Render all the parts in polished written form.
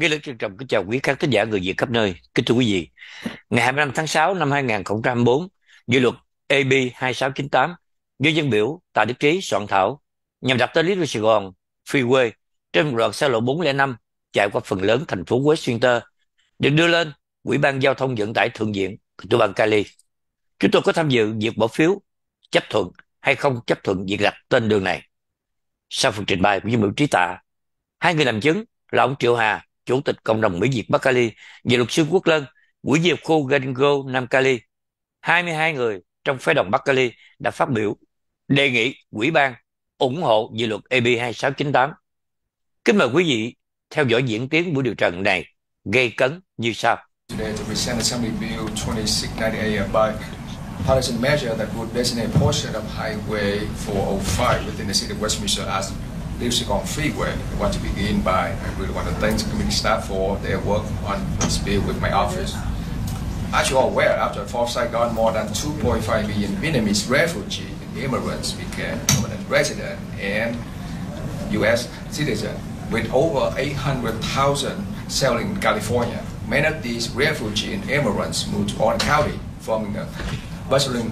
Nghe lời trân trọng kính chào quý khán thính giả người Việt khắp nơi. Kính thưa quý vị, ngày 25 tháng 6 năm 2024, dự luật AB 2698 do dân biểu Tạ Đức Trí soạn thảo nhằm đặt tên lý Sài Gòn Freeway trên đoạn xa lộ 405 chạy qua phần lớn thành phố Westminster được đưa lên Ủy ban Giao thông Vận tải Thượng viện của bang Cali. Chúng tôi có tham dự việc bỏ phiếu chấp thuận hay không chấp thuận việc đặt tên đường này. Sau phần trình bày của dân biểu Trí Tạ, hai người làm chứng là ông Triệu Hà, Chủ tịch Cộng đồng Mỹ Việt Bắc Cali, và luật sư Quốc Lân, quỹ viên khu Gengo Nam Cali. 22 người trong phái đoàn Bắc Cali đã phát biểu đề nghị ủy ban ủng hộ dự luật AB 2698. Kính mời quý vị theo dõi diễn tiến buổi điều trần này gây cấn như sau. Today to present Assembly Bill 2698 by partisan measure that would designate a portion of Highway 405 within the city of Westminster as Saigon Freeway. I want to begin by, I really want to thank the committee staff for their work on this bill with my office. As you are aware, after the fall of Saigon, more than 2.5 million Vietnamese refugees and immigrants became permanent residents and U.S. citizens, with over 800,000 settling in California. Many of these refugees and immigrants moved to Orange County, forming a bustling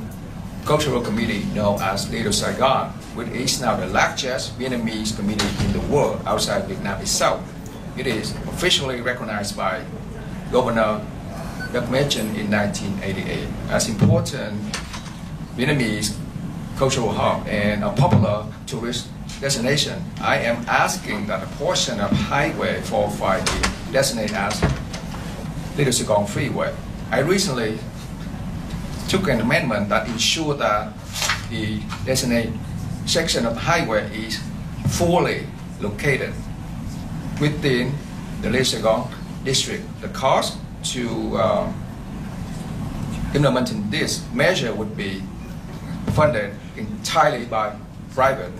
cultural community known as Little Saigon, which is now the largest Vietnamese community in the world outside Vietnam itself. It is officially recognized by Governor Doug Mitchell in 1988 as important Vietnamese cultural hub and a popular tourist destination. I am asking that a portion of Highway 405 be designated as Little Saigon Freeway. I recently took an amendment that ensured that the designated section of highway is fully located within the Little Saigon district. The cost to implementing this measure would be funded entirely by private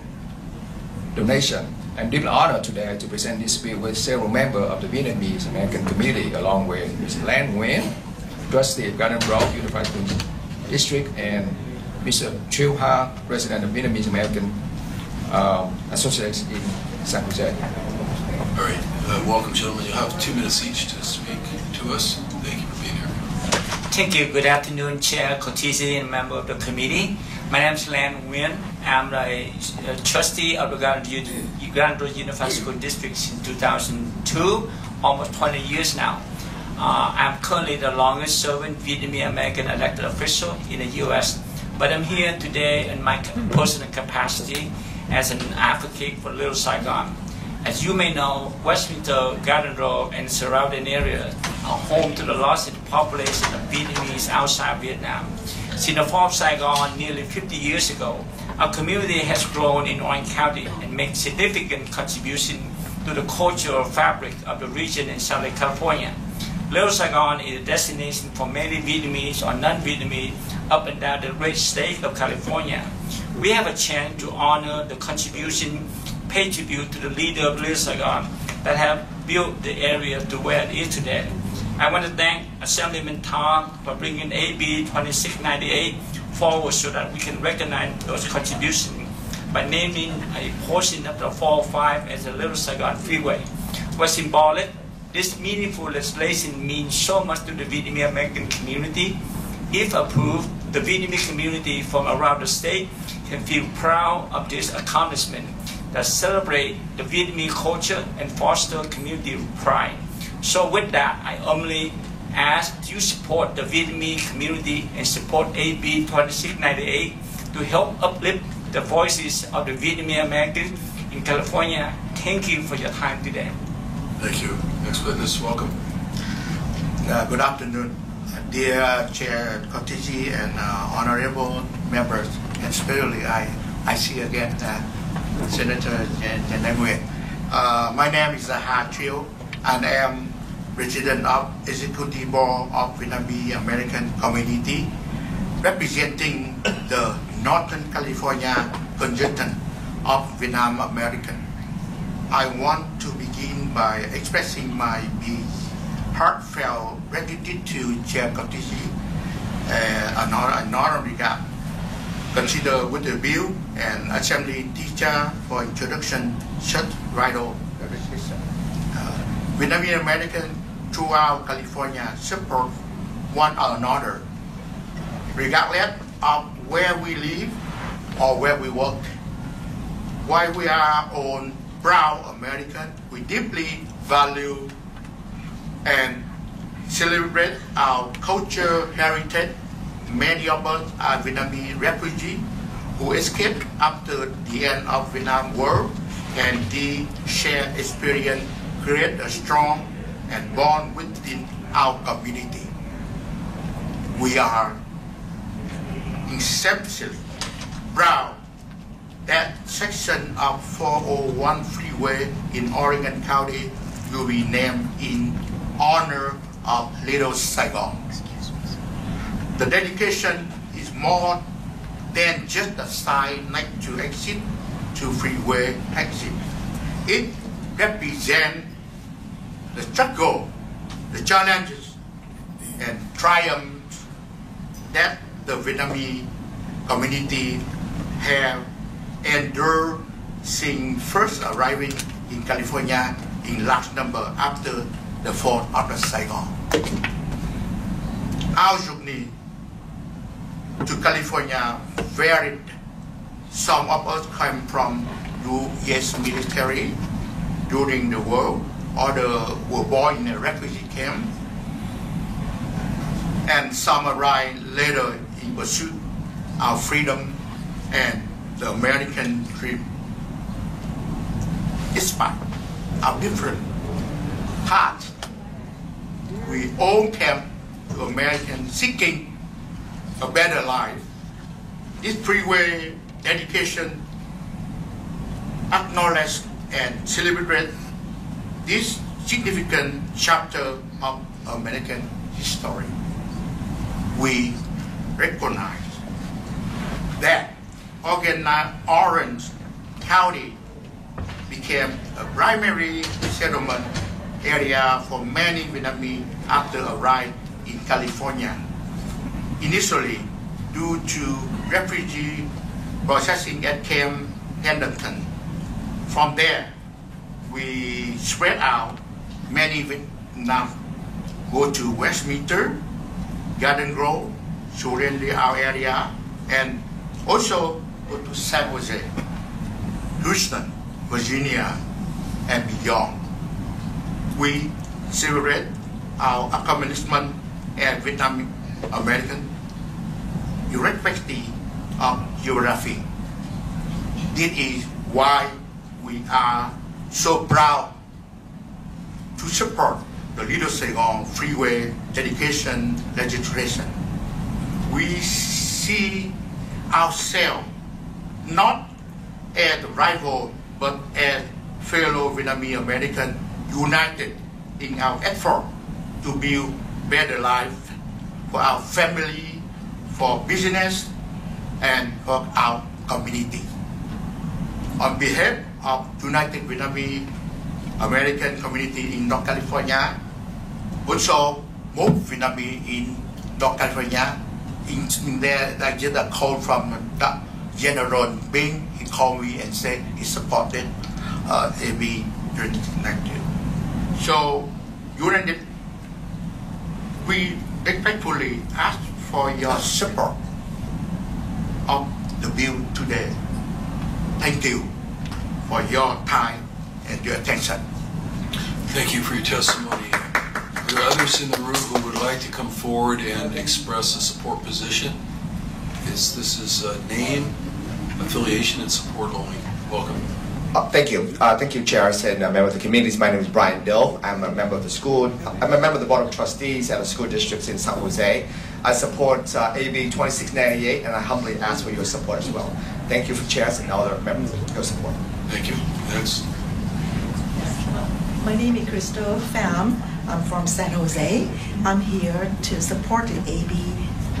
donation. I'm deeply honored today to present this bill with several members of the Vietnamese American community, along with Mr. LIêN Nguyen, trustee of Garden Grove Unified School District, and Mr. Trieu Ha, president of Vietnamese American Association in San Jose. All right, welcome, gentlemen. You have 2 minutes each to speak to us. Thank you for being here. Thank you. Good afternoon, Chair Cortese and member of the committee. My name is LIêN Nguyen. I'm a trustee of the Garden Grove Unified School District since 2002, almost 20 years now. I'm currently the longest serving Vietnamese American elected official in the U.S., but I'm here today in my personal capacity as an advocate for Little Saigon. As you may know, Westminster, Garden Grove, and surrounding areas are home to the largest population of Vietnamese outside Vietnam. Since the fall of Saigon nearly 50 years ago, our community has grown in Orange County and made significant contribution to the cultural fabric of the region in Southern California. Little Saigon is a destination for many Vietnamese or non-Vietnamese up and down the great state of California. We have a chance to honor the contribution, pay tribute to the leader of Little Saigon that have built the area to where it is today. I want to thank Assemblyman Tom for bringing AB 2698 forward so that we can recognize those contributions by naming a portion of the 405 as the Little Saigon Freeway. What's symbolic? This meaningful legislation means so much to the Vietnamese American community. If approved, the Vietnamese community from around the state can feel proud of this accomplishment that celebrate the Vietnamese culture and foster community pride. So with that, I humbly ask you support the Vietnamese community and support AB 2698 to help uplift the voices of the Vietnamese Americans in California. Thank you for your time today. Thank you. Next witness, welcome. Good afternoon, dear Chair Cortese and honorable members, and especially I see again Senator LIêN Nguyen. My name is Ha Trieu, and I am President of Executive Board of Vietnamese American Community, representing the Northern California contingent of Vietnam American. I want to begin by expressing my heartfelt gratitude to Chair Cortese and honorable regard. Consider with the bill and Assembly teacher for introduction such vital legislation. Vietnamese Americans throughout California support one another, regardless of where we live or where we work. While we are all proud Americans, we deeply value and celebrate our culture heritage. Many of us are Vietnamese refugees who escaped after the end of Vietnam War, and the shared experience create a strong and bond within our community. We are exceptionally proud that section of 401 Freeway in Oregon County will be named in honor of Little Saigon. The dedication is more than just a sign next to exit to Freeway exit. It represents the struggle, the challenges, and triumphs that the Vietnamese community have endured since first arriving in California in large number after the fall of the Saigon. Our journey to California varied. Some of us came from U.S. military during the war, others were born in a refugee camp, and some arrived later in pursuit of freedom and the American dream. Despite our different paths, we all came to America seeking a better life. This Freeway dedication acknowledges and celebrates this significant chapter of American history. We recognize that Orange County became a primary settlement area for many Vietnamese after arriving in California. Initially, due to refugee processing at Camp Pendleton. From there, we spread out. Many Vietnam go to Westminster, Garden Grove, surrounding our area, and also go to San Jose, Houston, Virginia, and beyond. We celebrate our accomplishment as Vietnamese American, irrespective of geography. This is why we are so proud to support the Little Saigon Freeway dedication legislation. We see ourselves not as rival, but as fellow Vietnamese Americans united in our effort to build better life for our family, for business, and for our community. On behalf of United Vietnamese American community in North California, also most Vietnamese in North California, in there, I get a call from the General Bing. He called me and said he supported AB 2019. So, United, we respectfully ask for your support of the bill today. Thank you for your time and your attention. Thank you for your testimony. Are there others in the room who would like to come forward and express a support position? This is name, affiliation, and support only. Welcome. Thank you. Thank you, Chair. I said member of the committees. My name is Brian Dill. I'm a member of the school. I'm a member of the Board of Trustees at the school districts in San Jose. I support AB 2698, and I humbly ask for your support as well. Thank you, for chairs and other members for your support. Thank you. Next. My name is Crystal Pham. I'm from San Jose. I'm here to support the AB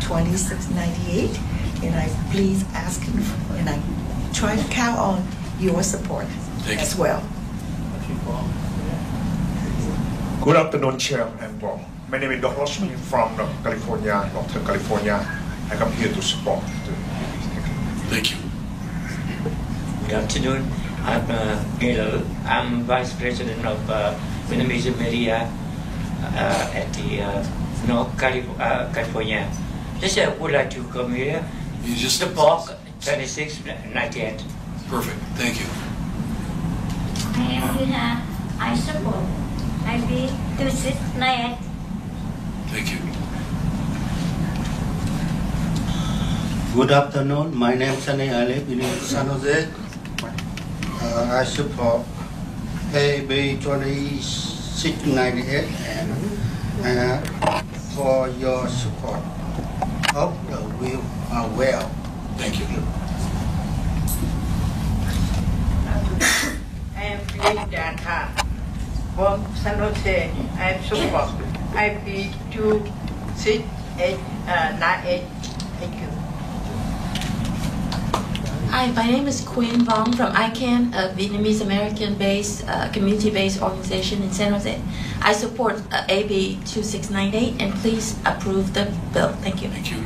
2698, and I please ask, and I try to count on your support as well. Good afternoon, Chair and Board. My name is Dr. Smith from California, Northern California. I come here to support the Thank you. Good afternoon. I'm Gaylor. I'm Vice President of Vietnamese media at the North California. Just would like to come here. You just Support 2698. Perfect. Thank you. I support IB 2698. Thank you. Good afternoon. My name is Sunny. I live in San Jose. I support AB 2698 and for your support. Hope the will are well. Thank you. I am Linda from San Jose. I support IP 2698. Thank you. Hi, my name is Quyen Vong from ICANN, a Vietnamese American-based community-based organization in San Jose. I support AB 2698 and please approve the bill. Thank you. Thank you.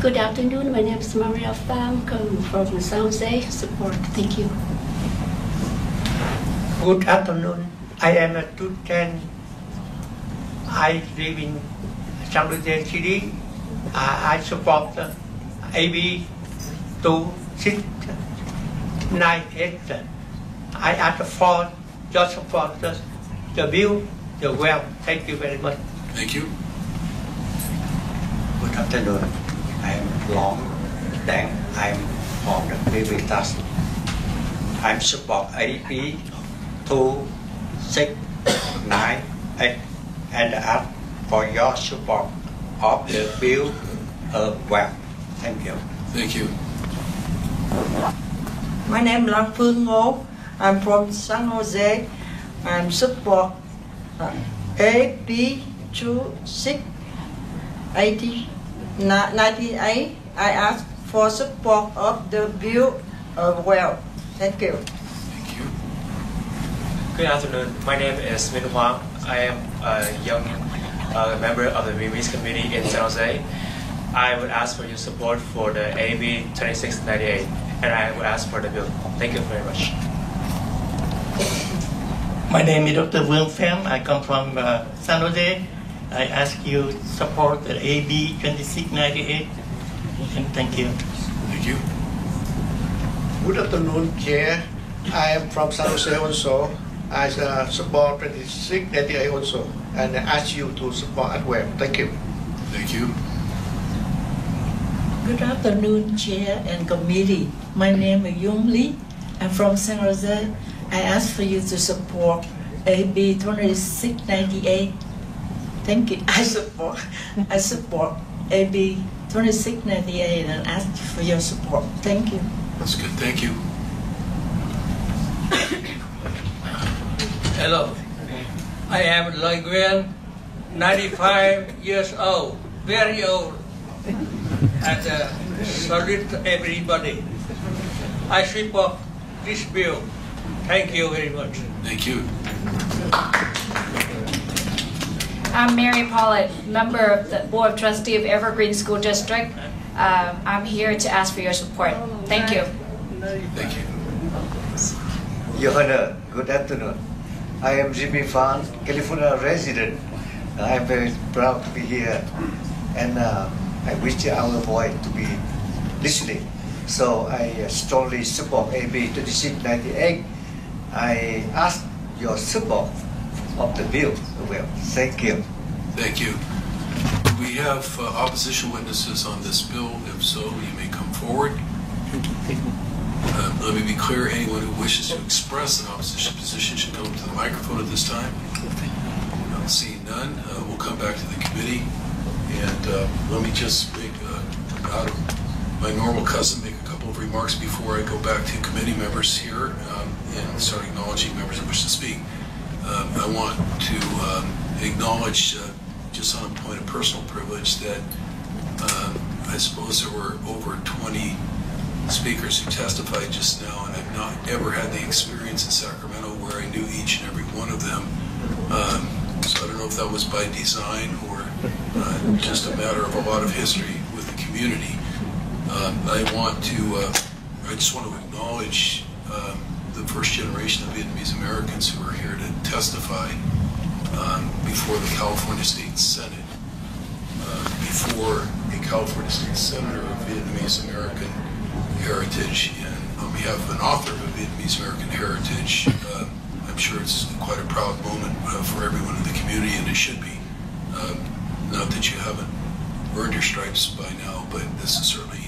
Good afternoon. My name is Maria Pham, come from San Jose. Support. Thank you. Good afternoon. I am a 210. I live in San Jose City. I support AB 2698. I ask for your support, the bill, the well. Thank you very much. Thank you. Good afternoon. I am Long Dang. I am from the Freeway. I support AB 2698 and ask for your support of the bill well. Thank you. Thank you. My name is Lang Phương Ngô. I'm from San Jose. I support AB 2698. I ask for support of the bill well. Thank you. Thank you. Good afternoon. My name is Minh Hoang. I am a young member of the Vietnamese community in San Jose. I would ask for your support for the AB 2698, and I would ask for the bill. Thank you very much. My name is Dr. Vương Pham. I come from San Jose. I ask you support the AB 2698, and thank you. Thank you. Good afternoon, Chair. I am from San Jose also. I support 2698 also, and I ask you to support as well. Thank you. Thank you. Good afternoon, Chair and Committee. My name is Yung Lee. I'm from San Jose. I ask for you to support AB 2698. Thank you. I support AB 2698 and ask for your support. Thank you. That's good. Thank you. Hello. I am Nguyen, 95 years old, very old. And salute to everybody. I support this bill. Thank you very much. Thank you. I'm Mary Pollitt, member of the Board of Trustees of Evergreen School District. I'm here to ask for your support. Thank you. Thank you. Your Honor, good afternoon. I am Jimmy Fan, California resident. I'm very proud to be here, and I wish our boy to be listening. So I strongly support AB 2698. I ask your support of the bill. Well, thank you. Thank you. Do we have opposition witnesses on this bill? If so, you may come forward. Let me be clear, anyone who wishes to express an opposition position should come to the microphone at this time. Seeing none, we'll come back to the committee. And let me just make, out of my normal custom, make a couple of remarks before I go back to committee members here and start acknowledging members who wish to speak. I want to acknowledge, just on a point of personal privilege, that I suppose there were over 20 speakers who testified just now, and I've not ever had the experience in Sacramento where I knew each and every one of them. So I don't know if that was by design or just a matter of a lot of history with the community. I just want to acknowledge the first generation of Vietnamese Americans who are here to testify before the California State Senate, before a California State Senator of Vietnamese American heritage, and on behalf of an author of Vietnamese American heritage. I'm sure it's quite a proud moment for everyone in the community, and it should be. Not that you haven't earned your stripes by now, but this is certainly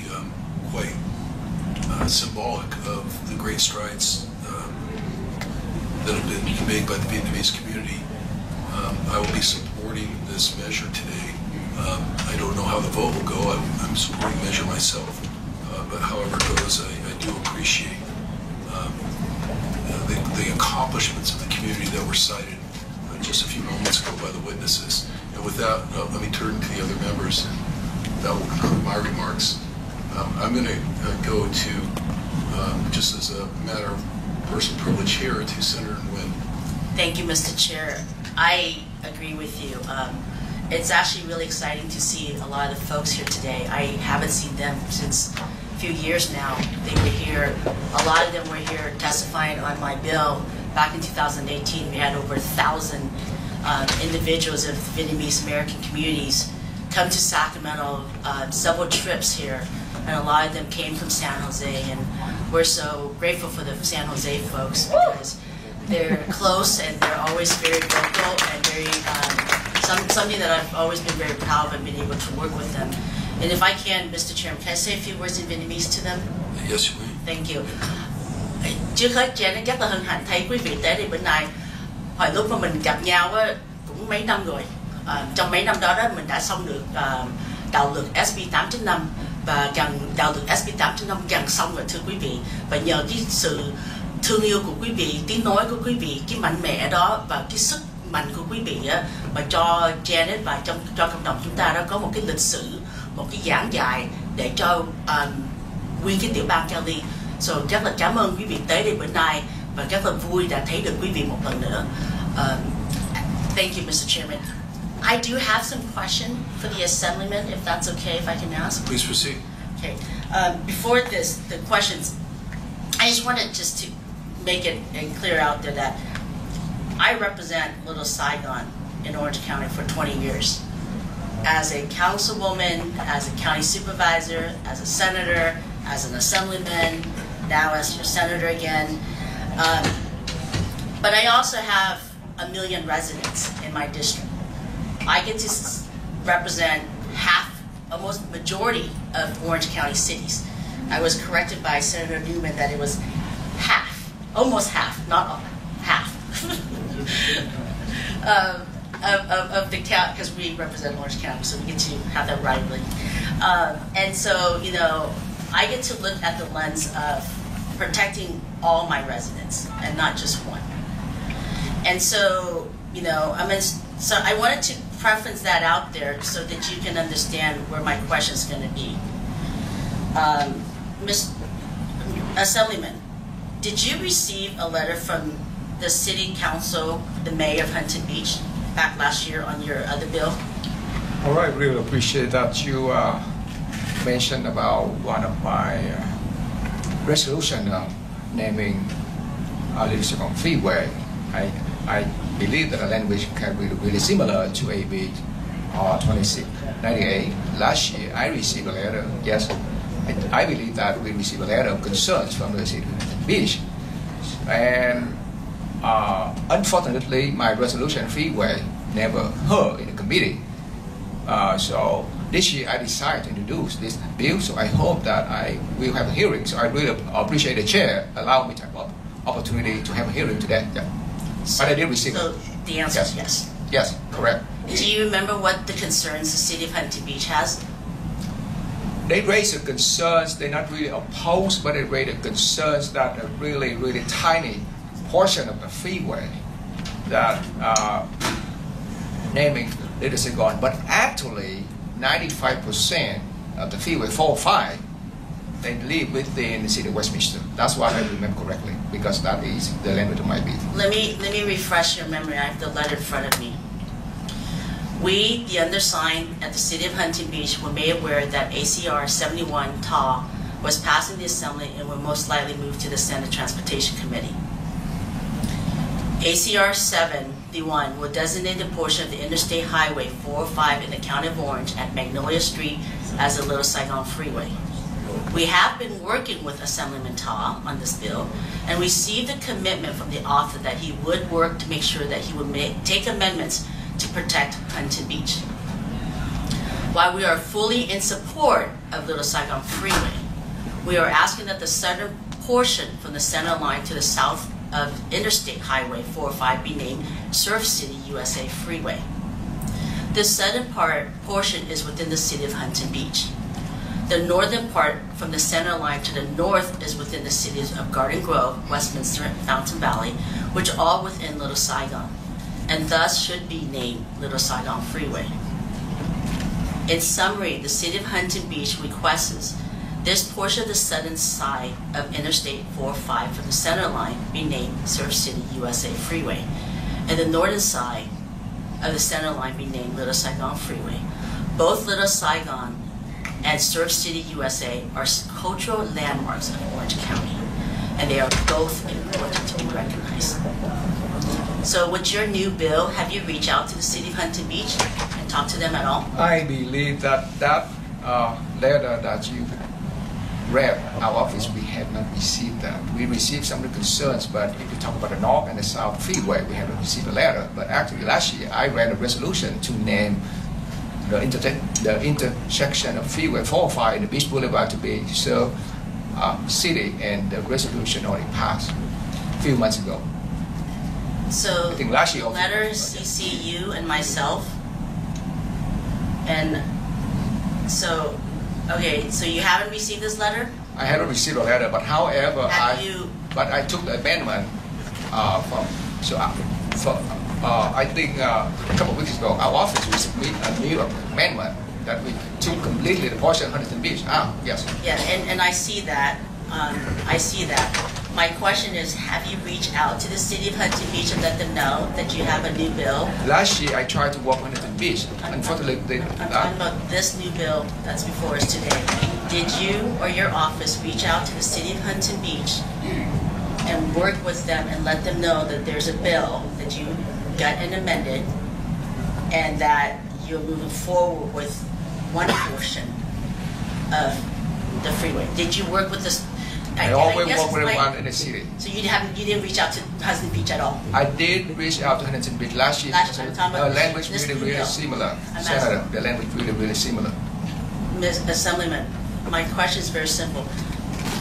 quite symbolic of the great strides that have been made by the Vietnamese community. I will be supporting this measure today. I don't know how the vote will go. I'm supporting the measure myself, but however it goes, I do appreciate the accomplishments of the community that were cited just a few moments ago by the witnesses. And with that, let me turn to the other members. That will conclude my remarks. I'm going to go to, just as a matter of personal privilege here, to Senator Nguyen. Thank you, Mr. Chair. I agree with you. It's actually really exciting to see a lot of the folks here today. I haven't seen them since a few years now. They were here, a lot of them were here testifying on my bill. Back in 2018, we had over 1,000 individuals of Vietnamese American communities come to Sacramento, several trips here, and a lot of them came from San Jose, and we're so grateful for the San Jose folks because they're close and they're always very vocal and very something that I've always been very proud of and been able to work with them. And if I can, Mr. Chairman, can I say a few words in Vietnamese to them? Yes, you may. Thank you. Trước hết, Jen rất là hân hạnh thấy quý vị tới đây bữa nay. Hồi lúc mà mình gặp nhau á, cũng mấy năm rồi. Trong mấy năm đó mình đã xong được đạo luật SB 895 và đạo luật SB 895 gần xong rồi thưa quý vị. Và nhờ cái sự thương yêu của quý vị, tiếng nói của quý vị, cái mạnh mẽ đó và cái sức mạnh của quý vị á, mà cho Janet và cho cộng đồng chúng ta đó có một cái lịch sử, một cái giảng dạy để cho nguyên cái tiểu bang Cali. So rất là cảm ơn quý vị tới đây bữa nay và rất là vui đã thấy được quý vị một lần nữa. Thank you, Mr. Chairman. I do have some question for the assemblyman, if that's okay, if I can ask. Please proceed. Okay. Before this, the questions, I just wanted just to make it and clear out there that I represent Little Saigon in Orange County for 20 years. As a councilwoman, as a county supervisor, as a senator, as an assemblyman, now as your senator again. But I also have 1 million residents in my district. I get to represent almost majority of Orange County cities. I was corrected by Senator Newman that it was half, almost half, not all, half. Of the county, because we represent Orange County, so we get to have that rightly. And so, you know, I get to look at the lens of protecting all my residents and not just one. And so, you know, so I wanted to preference that out there so that you can understand where my question is going to be. Ms. Assemblyman, did you receive a letter from the City Council, the Mayor of Huntington Beach, back last year on your other bill? All right, really appreciate that you mentioned about one of my resolution naming Little Saigon Freeway. I believe that the language can be really similar to AB 2698. Last year, I received a letter. Yes, I believe that we received a letter of concerns from the city of Beach, and unfortunately, my resolution Freeway never heard in the committee. So this year, I decided to introduce this bill. So I hope that I will have a hearing. So I really appreciate the chair allow me to have opportunity to have a hearing today. Yeah. So, but I did receive so it. The answer is yes. Yes, correct. Do you remember what the concerns the city of Huntington Beach has? They raise the concerns. They're not really opposed, but they raise the concerns that a really, really tiny portion of the freeway that naming Little Saigon, but actually 95% of the freeway 405 they live within the city of Westminster. That's what I remember correctly, because that is the language of my bill. Let me refresh your memory. I have the letter in front of me. We, the undersigned at the city of Huntington Beach, were made aware that ACR 71 THEO was passed in the Assembly and will most likely move to the Senate Transportation Committee. ACR 71 will designate a portion of the Interstate Highway 405 in the County of Orange at Magnolia Street as the Little Saigon Freeway. We have been working with Assemblyman Ta on this bill and received a commitment from the author that he would work to make sure that he would take amendments to protect Huntington Beach. While we are fully in support of Little Saigon Freeway, we are asking that the southern portion from the center line to the south of Interstate Highway 405 be named Surf City USA Freeway. This southern portion is within the city of Huntington Beach. The northern part from the center line to the north is within the cities of Garden Grove, Westminster, and Fountain Valley, which are all within Little Saigon, and thus should be named Little Saigon Freeway. In summary, the city of Huntington Beach requests this portion of the southern side of Interstate 405 from the center line be named Surf City USA Freeway, and the northern side of the center line be named Little Saigon Freeway. Both Little Saigon and Surf City USA are cultural landmarks of Orange County, and they are both important to be recognized. So with your new bill, have you reached out to the city of Huntington Beach and talked to them at all? I believe that letter that you read, our office, we have not received that. We received some of the concerns, but if you talk about the North and the South Freeway, we haven't received a letter. But actually last year, I read a resolution to name the intersection of Freeway 405 and the Beach Boulevard to be Surf City, and the resolution already passed a few months ago. So I think last year, letters CC you and myself, and so okay. So you haven't received this letter? I haven't received a letter, but however, I took the amendment I think a couple of weeks ago, our office received a new amendment that we took completely the portion of Huntington Beach. Yes. Yeah, and I see that. I see that. My question is, have you reached out to the city of Huntington Beach and let them know that you have a new bill? Last year, I tried to work on Huntington Beach. Unfortunately, I'm talking about this new bill that's before us today. Did you or your office reach out to the city of Huntington Beach and work with them and let them know that there's a bill that you got and amended, and that you're moving forward with one portion of the freeway? Did you work with this? I always work with everyone in the city. So you didn't reach out to Huntington Beach at all? I did reach out to Huntington Beach last year. Language really similar. Senator, the language really similar. Ms. Assemblyman, my question is very simple.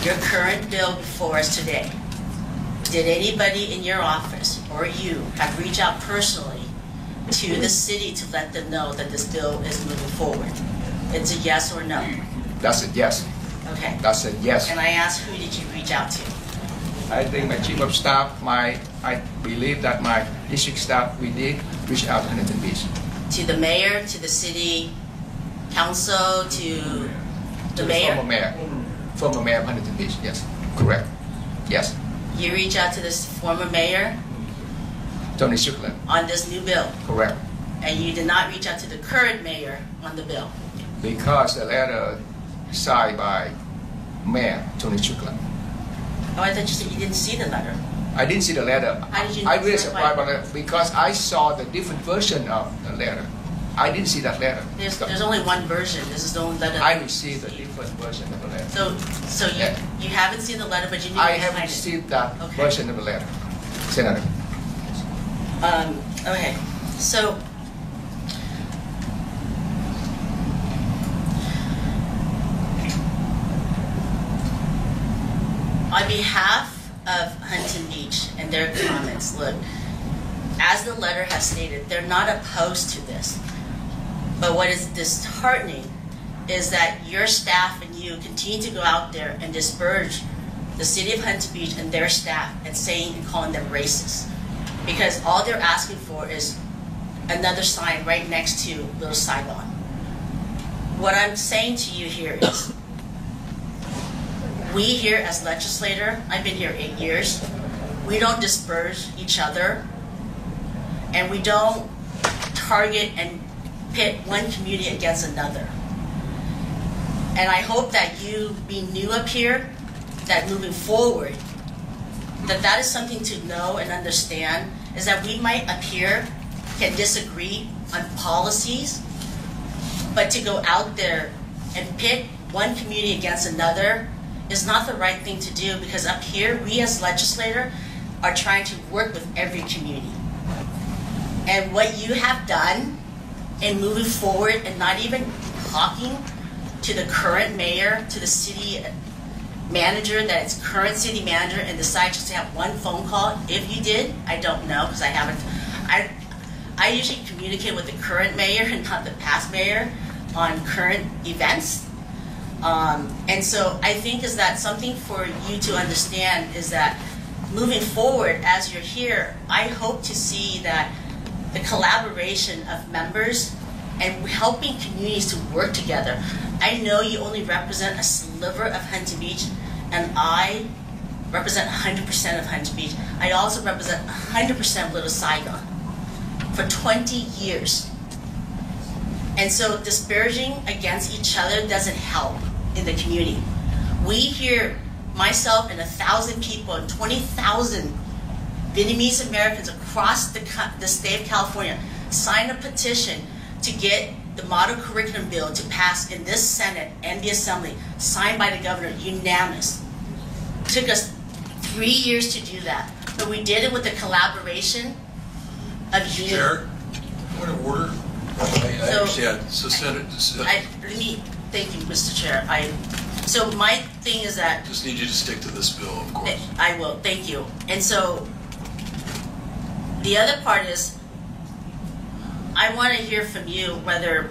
Your current bill before us today, did anybody in your office or you have reached out personally to the city to let them know that this bill is moving forward? It's a yes or no? That's a yes. Okay. That's a yes. And I asked, who did you reach out to? I think my chief of staff, I believe that my district staff, we did reach out to Huntington Beach. To the mayor, to the city council, to the mayor? Former mayor of Huntington Beach, yes. Correct. Yes. You reach out to this former mayor? Tony Strickland. On this new bill? Correct. And you did not reach out to the current mayor on the bill? Because the letter signed by Mayor Tony Strickland. Oh, I thought you said you didn't see the letter. I didn't see the letter. How did you I really surprised by that because I saw the different version of the letter. I didn't see that letter. There's only one version. This is the only letter. I received a different version of the letter. So you haven't seen the letter, but you knew I haven't received that version of the letter, Senator. Okay, so on behalf of Huntington Beach and their comments, look, as the letter has stated, they're not opposed to this. But what is disheartening is that your staff and you continue to go out there and disparage the city of Huntington Beach and their staff and saying and calling them racist. Because all they're asking for is another sign right next to Little Saigon. What I'm saying to you here is, we here as legislator, I've been here 8 years, we don't disparage each other, and we don't target and pit one community against another. And I hope that you, being new up here, that moving forward, that is something to know and understand, is that we might up here can disagree on policies, but to go out there and pit one community against another is not the right thing to do, because up here, we as legislators are trying to work with every community. And what you have done in moving forward and not even talking to the current mayor, to the city manager, that it's current city manager, and decide just to have one phone call. If you did, I don't know, because I haven't. I usually communicate with the current mayor and not the past mayor on current events. And so I think is that something for you to understand is that moving forward as you're here, I hope to see that the collaboration of members and helping communities to work together. I know you only represent a sliver of Huntington Beach, and I represent 100% of Huntington Beach. I also represent 100% of Little Saigon for 20 years. And so disparaging against each other doesn't help in the community. We here, myself and 1,000 people and 20,000 Vietnamese Americans across the state of California signed a petition to get the model curriculum bill to pass in this Senate and the Assembly, signed by the governor, unanimous. Took us 3 years to do that, but we did it with the collaboration of unity. Chair, point of order. I understand. So Senate. Thank you, Mr. Chair. So my thing is that. Just need you to stick to this bill, of course. I will. Thank you. And so the other part is, I want to hear from you whether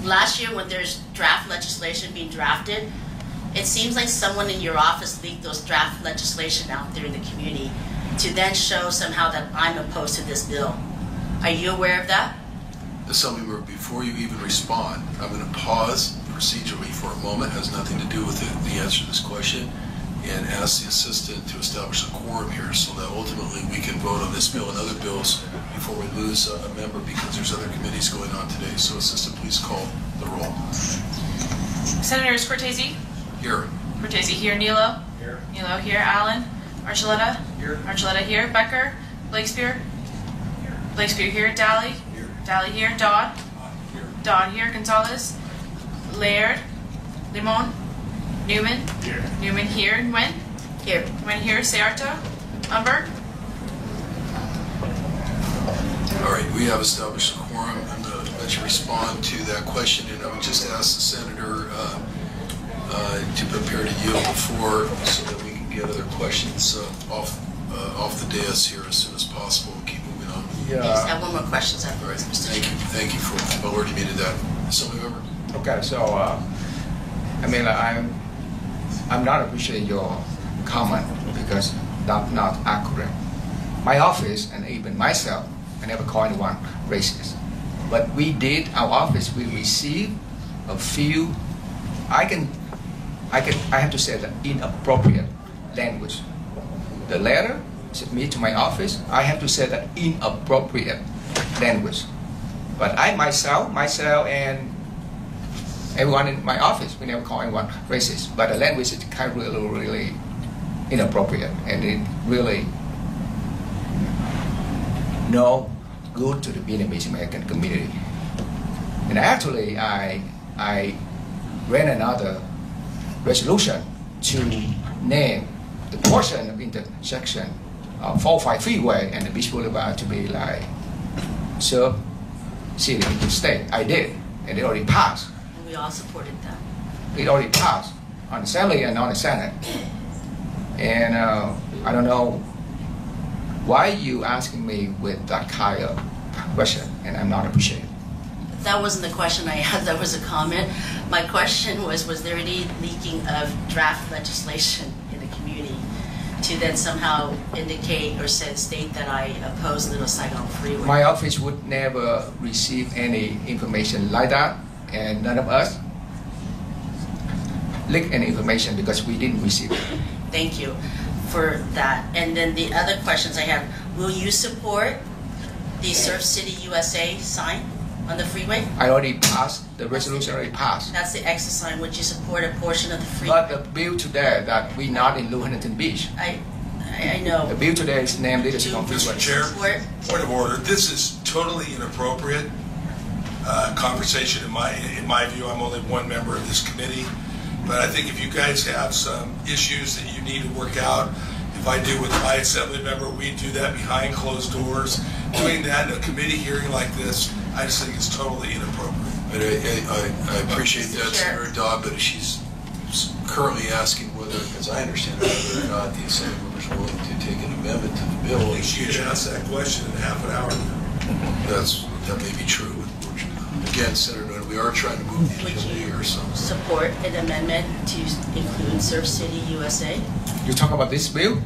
last year when there's draft legislation being drafted, it seems like someone in your office leaked those draft legislation out there in the community to then show somehow that I'm opposed to this bill. Are you aware of that? Assemblymember, before you even respond, I'm going to pause procedurally for a moment. It has nothing to do with the answer to this question, and ask the assistant to establish a quorum here so that ultimately we can vote on this bill and other bills before we lose a member, because there's other committees going on today. So assistant, please call the roll. Senators Cortese? Here. Cortese here. Nilo? Here. Nilo here. Allen? Archuleta? Here. Archuleta here. Becker? Blakespeare? Here. Blakespeare here. Daly? Here. Daly here. Dodd? Here. Dodd here. Gonzalez? Laird? Limon? Newman? Here. Newman here. Nguyen? Here. Nguyen here. Searto? Umberg? All right, we have established a quorum. I'm going to let you respond to that question, and I would just ask the senator to prepare to yield the floor so that we can get other questions off the dais here as soon as possible and keep moving on. Yeah. I just have one more question. All right, thank you for alerting me to that. Assemblymember. Okay, so I mean, I'm not appreciating your comment because that's not accurate. My office and even myself, I never call anyone racist. But we did, our office, we received a few, I have to say that inappropriate language. The letter submitted to my office, I have to say that inappropriate language. But I myself and everyone in my office, we never call anyone racist. But the language is kind of really inappropriate, and it really no good to the Vietnamese American community. And actually, I ran another resolution to name the portion of intersection of 405 Freeway and the Beach Boulevard to be like serve city into state. I did, and it already passed. And we all supported that. It already passed on the Assembly and on the Senate. And I don't know why you asking me with that kind of question, and I'm not appreciating. That wasn't the question I had, that was a comment. My question was there any leaking of draft legislation in the community to then somehow indicate or state that I oppose Little Saigon Freeway? My office would never receive any information like that, and none of us leak any information because we didn't receive it. Thank you for that. And then the other questions I have, will you support the Surf City USA sign on the freeway? I already passed The resolution already passed. That's the exercise in which you support a portion of the free. But the bill today that we not in Huntington Beach. I know. The bill today is named leadership on Freeway. Mr. Chair, point of order. This is totally inappropriate conversation in my view. I'm only one member of this committee, but I think if you guys have some issues that you need to work out, if I do with my assembly member, we do that behind closed doors. Doing that in a committee hearing like this, I just think it's totally inappropriate. But I appreciate that, Senator Dodd, but she's currently asking whether, as I understand it, whether or not the Assembly members are willing to take an amendment to the bill. I think she had asked that question in half an hour ago. That may be true. Again, Senator Dodd, we are trying to move the agenda here, so. Support an amendment to include Surf City, USA? You talk about this bill?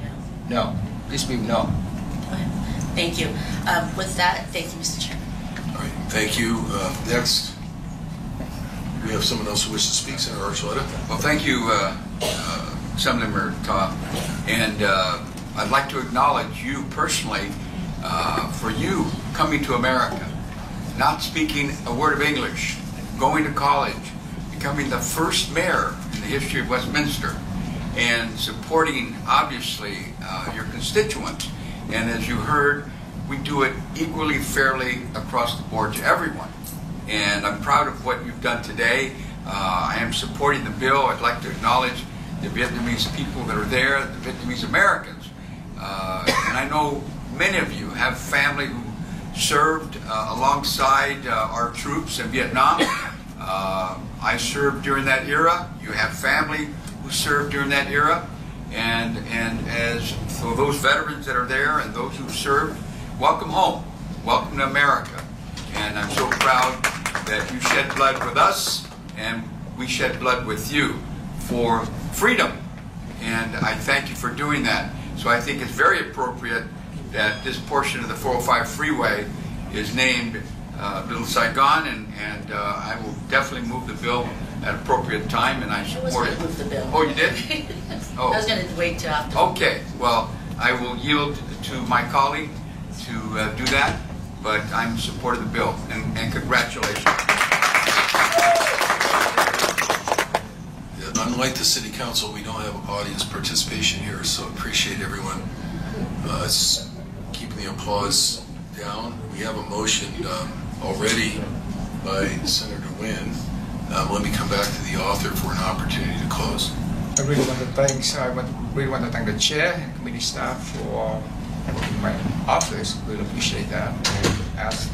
No. This bill, no. Thank you. With that, thank you, Mr. Chairman. All right, thank you. Next. We have someone else who wishes to speak, Senator Archuleta. Well, thank you, Assemblymember Tom. And I'd like to acknowledge you personally for you coming to America, not speaking a word of English, going to college, becoming the first mayor in the history of Westminster, and supporting, obviously, your constituents. And as you heard, we do it equally fairly across the board to everyone. And I'm proud of what you've done today. I am supporting the bill. I'd like to acknowledge the Vietnamese people that are there, the Vietnamese Americans. And I know many of you have family who served alongside our troops in Vietnam. I served during that era. You have family who served during that era. And as for those veterans that are there and those who served, welcome home. Welcome to America. And I'm so proud that you shed blood with us, and we shed blood with you for freedom. And I thank you for doing that. So I think it's very appropriate that this portion of the 405 freeway is named Little Saigon, and I will definitely move the bill at appropriate time, and I support it. I was going to move the bill. Oh, you did? Oh. I was going to wait till after. Okay, well, I will yield to my colleague to do that. But I'm in support of the bill, and congratulations. Yeah, unlike the City Council, we don't have audience participation here, so appreciate everyone keeping the applause down. We have a motion already by Senator Nguyen. Let me come back to the author for an opportunity to close. I really want to thank the chair and committee staff for working in my office. Really appreciate that. As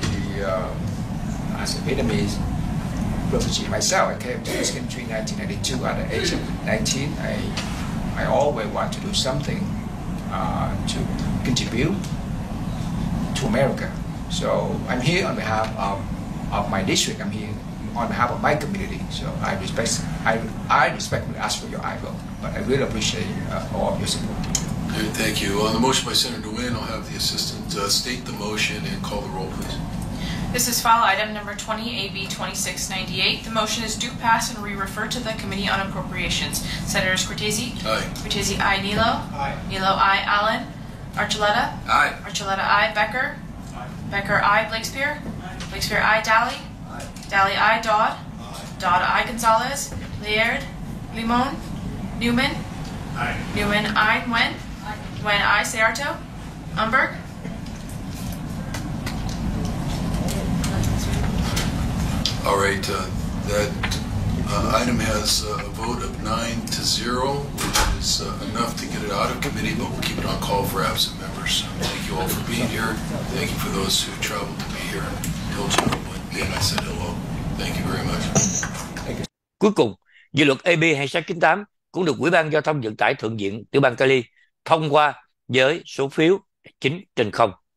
a Vietnamese refugee myself, I came to this country in 1992 at the age of 19. I always want to do something to contribute to America. So I'm here on behalf of my district. I'm here on behalf of my community. So I respectfully ask for your aye vote. But I really appreciate all of your support. Okay, thank you. On the motion by Senator Nguyen, I'll have the assistant state the motion and call the roll, please. This is file item number 20, AB 2698. The motion is due pass and re-refer to the Committee on Appropriations. Senators Cortese? Aye. Cortese, aye. Nilo? Aye. Nilo, aye. Allen? Archuleta? Aye. Archuleta, aye. Becker? Aye. Becker, aye. Blakespear? Blakespear, aye. Daly? Aye. Daly, aye. Dodd? Dodd, aye. Gonzalez? Laird? Limon? Newman? Aye. Newman, aye. Nguyen? Nguyen, aye. Sayarto? Umberg? All right, that item has a vote of 9-0, which is enough to get it out of committee, but we'll keep it on call for absent members. Thank you all for being here. Thank you for those who traveled to be here. Told you when I said hello. Thank you very much. Cuối cùng, dự luật AB 2698 cũng được Ủy ban Giao thông Vận tải Thượng viện Tiểu bang Cali thông qua với số phiếu 9/0.